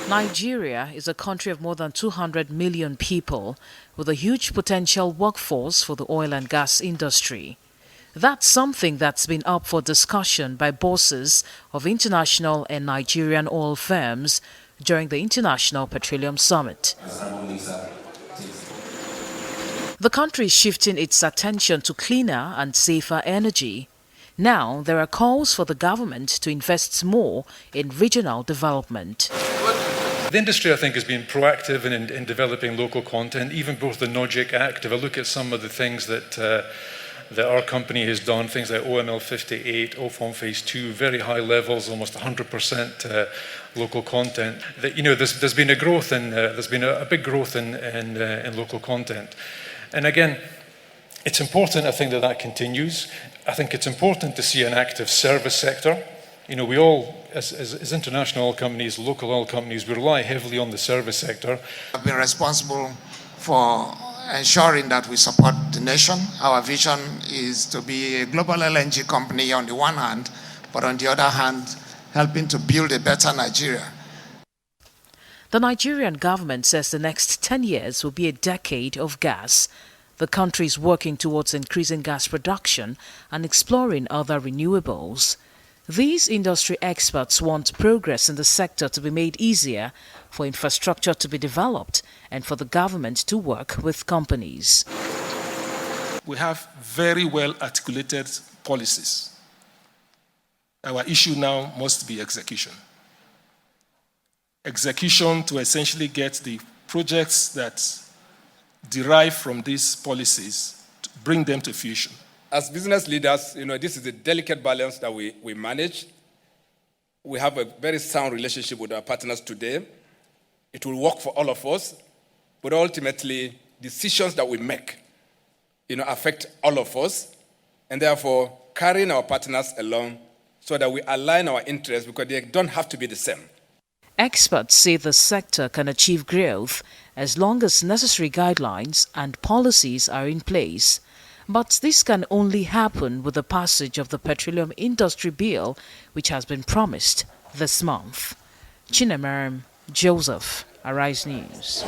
Nigeria is a country of more than 200 million people with a huge potential workforce for the oil and gas industry. That's something that's been up for discussion by bosses of international and Nigerian oil firms during the International Petroleum Summit. The country is shifting its attention to cleaner and safer energy. Now there are calls for the government to invest more in regional development. The industry, I think, has been proactive in developing local content, even both the NOGIC Act. If I look at some of the things that our company has done, things like OML 58, OFOM Phase 2, very high levels, almost 100% local content. There's been a growth there's been a big growth in local content. And again, it's important, I think, that continues. I think it's important to see an active service sector. We all, as international oil companies, local oil companies, we rely heavily on the service sector. I've been responsible for ensuring that we support the nation. Our vision is to be a global LNG company on the one hand, but on the other hand, helping to build a better Nigeria. The Nigerian government says the next 10 years will be a decade of gas. The country is working towards increasing gas production and exploring other renewables. These industry experts want progress in the sector to be made easier, for infrastructure to be developed, and for the government to work with companies. We have very well articulated policies. Our issue now must be execution. Execution to essentially get the projects that derive from these policies, to bring them to fruition. As business leaders, this is a delicate balance that we manage. We have a very sound relationship with our partners today. It will work for all of us, but ultimately, decisions that we make, affect all of us, and therefore carrying our partners along so that we align our interests, because they don't have to be the same. Experts say the sector can achieve growth as long as necessary guidelines and policies are in place. But this can only happen with the passage of the Petroleum Industry Bill, which has been promised this month. Chinaemerem Joseph, Arise News.